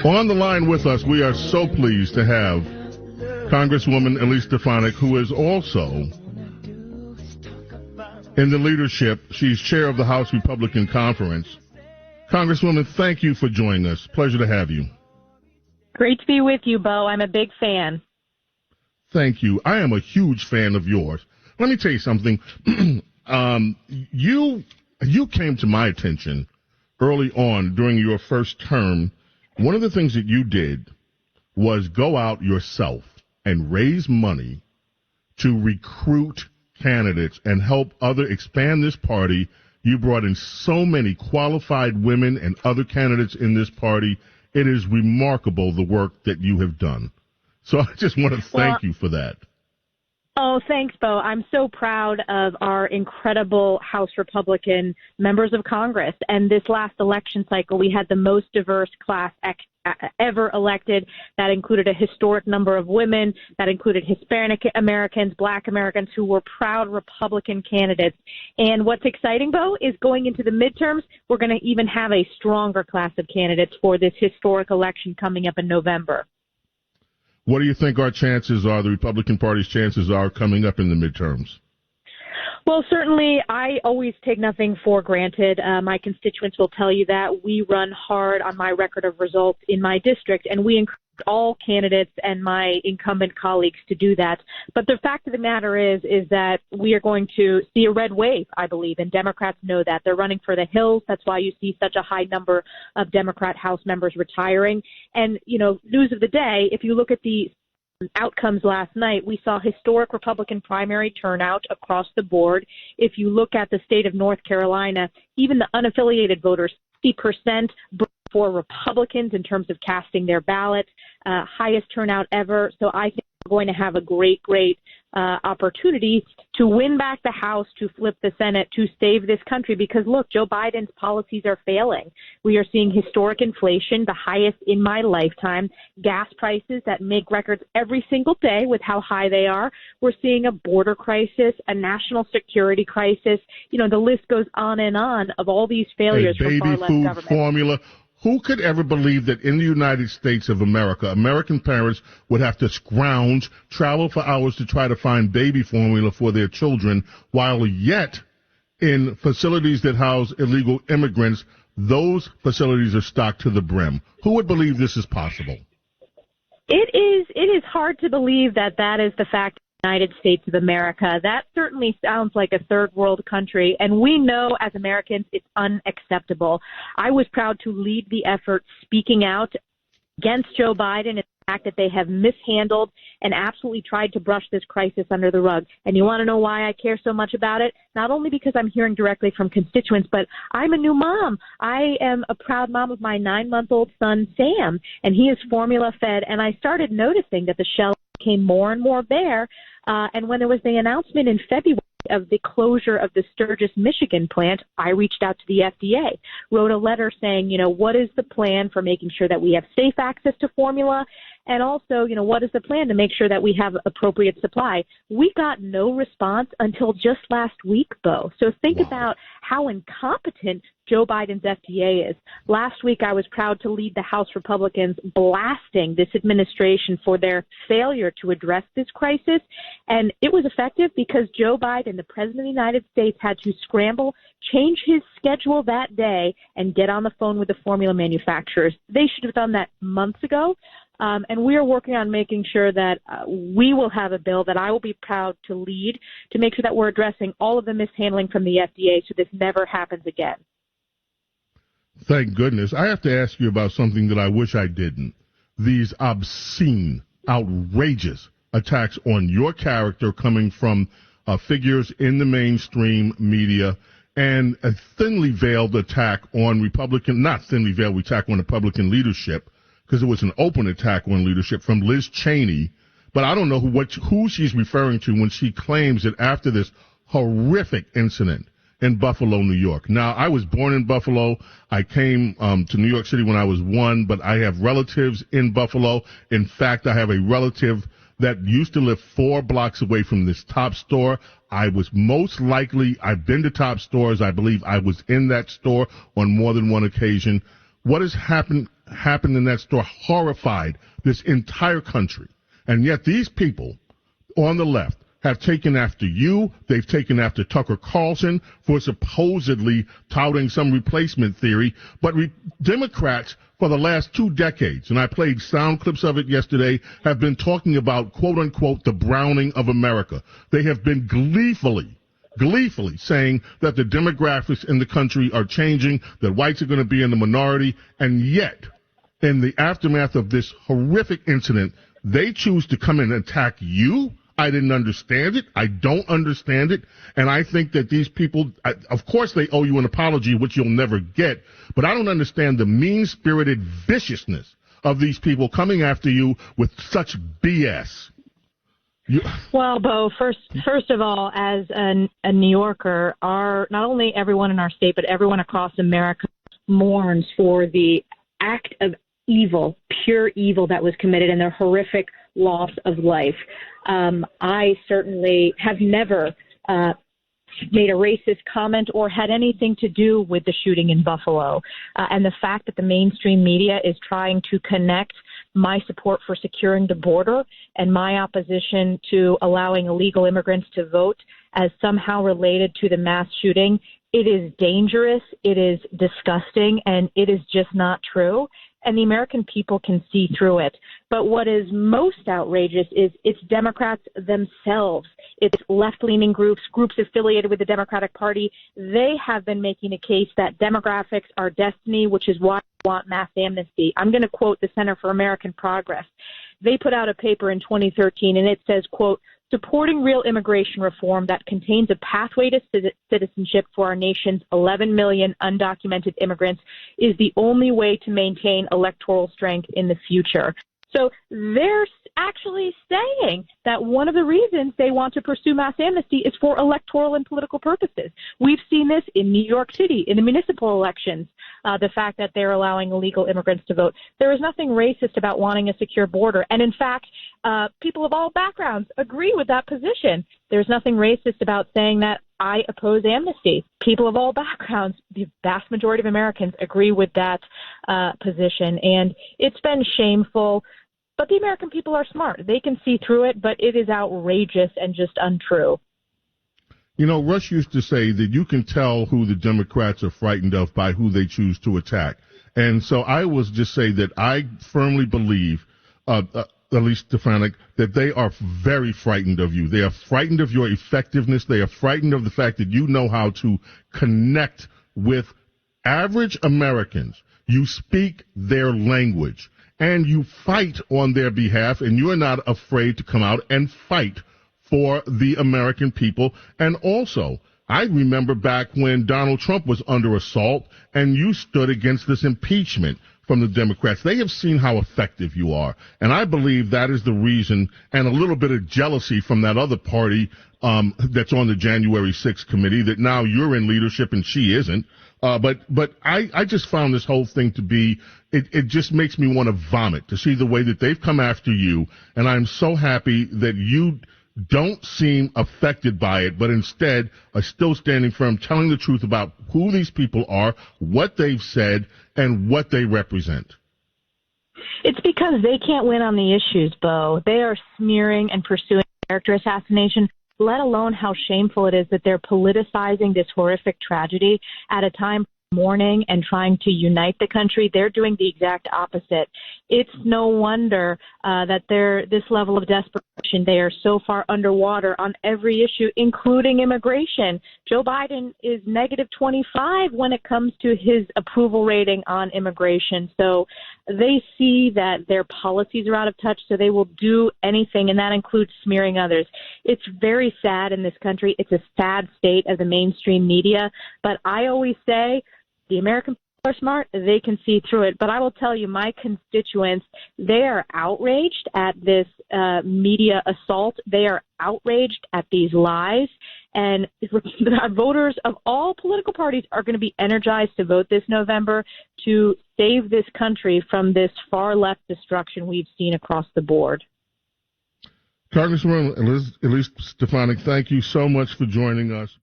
On the line with us, we are so pleased to have Congresswoman Elise, who is also in the leadership. She's chair of the House Republican Conference. Congresswoman, thank you for joining us. Pleasure to have you. Great to be with you, Bo. I'm a big fan. Thank you. I am a huge fan of yours. Let me tell you something. You came to my attention early on during your first term. One of the things that you did was go out yourself and raise money to recruit candidates and help expand this party. You brought in so many qualified women and other candidates in this party. It is remarkable the work that you have done. So I just want to thank you for that. Oh, thanks, Bo. I'm so proud of our incredible House Republican members of Congress. And this last election cycle, we had the most diverse class ever elected. That included a historic number of women. That included Hispanic Americans, Black Americans who were proud Republican candidates. And what's exciting, Bo, is going into the midterms, we're going to even have a stronger class of candidates for this historic election coming up in November. What do you think our chances are, the Republican Party's chances are coming up in the midterms? Well, certainly, I always take nothing for granted. My constituents will tell you that. We run hard on my record of results in my district, and we encourage all candidates and my incumbent colleagues to do that. But the fact of the matter is that we are going to see a red wave, I believe, and Democrats know that. They're running for the hills. That's why you see such a high number of Democrat House members retiring. And, news of the day, if you look at the outcomes last night, we saw historic Republican primary turnout across the board. If you look at the state of North Carolina, even the unaffiliated voters, 50% for Republicans in terms of casting their ballot, highest turnout ever. So I think we're going to have a great opportunity to win back the House, to flip the Senate, to save this country. Because, look, Joe Biden's policies are failing. We are seeing historic inflation, the highest in my lifetime, gas prices that make records every single day with how high they are. We're seeing a border crisis, a national security crisis. The list goes on and on of all these failures from far left government. Baby food formula. Who could ever believe that in the United States of America, American parents would have to scrounge, travel for hours to try to find baby formula for their children, while yet in facilities that house illegal immigrants, those facilities are stocked to the brim? Who would believe this is possible? It is hard to believe that is the fact. United States of America. That certainly sounds like a third world country, and we know as Americans it's unacceptable. I was proud to lead the effort speaking out against Joe Biden and the fact that they have mishandled and absolutely tried to brush this crisis under the rug. And you want to know why I care so much about it? Not only because I'm hearing directly from constituents, but I'm a new mom. I am a proud mom of my 9-month-old son, Sam, and he is formula fed. And I started noticing that the shelves became more and more bare. And when there was the announcement in February of the closure of the Sturgis, Michigan plant, I reached out to the FDA, wrote a letter saying, what is the plan for making sure that we have safe access to formula? And also, what is the plan to make sure that we have appropriate supply? We got no response until just last week, Bo. So think about how incompetent Joe Biden's FDA is. Last week, I was proud to lead the House Republicans blasting this administration for their failure to address this crisis. And it was effective because Joe Biden, the president of the United States, had to scramble, change his schedule that day, and get on the phone with the formula manufacturers. They should have done that months ago. And we are working on making sure that we will have a bill that I will be proud to lead to make sure that we're addressing all of the mishandling from the FDA so this never happens again. Thank goodness. I have to ask you about something that I wish I didn't. These obscene, outrageous attacks on your character coming from figures in the mainstream media, and a thinly veiled attack on not thinly veiled attack on Republican leadership, because it was an open attack on leadership from Liz Cheney. But I don't know who she's referring to when she claims that after this horrific incident in Buffalo, New York. Now, I was born in Buffalo. I came to New York City when I was 1, but I have relatives in Buffalo. In fact, I have a relative that used to live 4 blocks away from this Top store. I've been to Top stores. I believe I was in that store on more than one occasion. What has happened in that store horrified this entire country. And yet these people on the left have taken after you. They've taken after Tucker Carlson for supposedly touting some replacement theory. But Democrats for the last 2 decades, and I played sound clips of it yesterday, have been talking about, quote unquote, the browning of America. They have been gleefully saying that the demographics in the country are changing, that whites are going to be in the minority, and yet, in the aftermath of this horrific incident, they choose to come and attack you. I didn't understand it. I don't understand it. And I think that these people, of course they owe you an apology, which you'll never get, but I don't understand the mean-spirited viciousness of these people coming after you with such BS. Well, Bo, first of all, as a New Yorker, not only everyone in our state, but everyone across America mourns for the act of evil, pure evil that was committed and the horrific loss of life. I certainly have never made a racist comment or had anything to do with the shooting in Buffalo. And the fact that the mainstream media is trying to connect my support for securing the border and my opposition to allowing illegal immigrants to vote as somehow related to the mass shooting, it is dangerous, it is disgusting, and it is just not true. And the American people can see through it. But what is most outrageous is it's Democrats themselves. It's left-leaning groups affiliated with the Democratic Party. They have been making a case that demographics are destiny, which is why they want mass amnesty. I'm going to quote the Center for American Progress. They put out a paper in 2013, and it says, quote, supporting real immigration reform that contains a pathway to citizenship for our nation's 11 million undocumented immigrants is the only way to maintain electoral strength in the future. So they're actually saying that one of the reasons they want to pursue mass amnesty is for electoral and political purposes. We've seen this in New York City in the municipal elections, the fact that they're allowing illegal immigrants to vote. There is nothing racist about wanting a secure border. And in fact, people of all backgrounds agree with that position. There's nothing racist about saying that I oppose amnesty. People of all backgrounds, the vast majority of Americans agree with that position. And it's been shameful. But the American people are smart. They can see through it, but it is outrageous and just untrue. You know, Rush used to say that you can tell who the Democrats are frightened of by who they choose to attack. And so I will just say that I firmly believe, Elise Stefanik, that they are very frightened of you. They are frightened of your effectiveness. They are frightened of the fact that you know how to connect with average Americans. You speak their language. And you fight on their behalf, and you are not afraid to come out and fight for the American people. And also, I remember back when Donald Trump was under assault, and you stood against this impeachment from the Democrats. They have seen how effective you are. And I believe that is the reason, and a little bit of jealousy from that other party that's on the January 6th committee, that now you're in leadership and she isn't. But I just found this whole thing to be, it just makes me want to vomit to see the way that they've come after you. And I'm so happy that you don't seem affected by it, but instead are still standing firm, telling the truth about who these people are, what they've said, and what they represent. It's because they can't win on the issues, Bo. They are smearing and pursuing character assassination, let alone how shameful it is that they're politicizing this horrific tragedy at a time mourning and trying to unite the country. They're doing the exact opposite. It's no wonder that they're this level of desperation. They are so far underwater on every issue, including immigration. Joe Biden is negative 25 when it comes to his approval rating on immigration. So they see that their policies are out of touch, so they will do anything, and that includes smearing others. It's very sad in this country. It's a sad state of the mainstream media. But I always say the American people are smart. They can see through it. But I will tell you, my constituents, they are outraged at this media assault. They are outraged at these lies. And voters of all political parties are going to be energized to vote this November to save this country from this far-left destruction we've seen across the board. Congresswoman Elise Stefanik, thank you so much for joining us.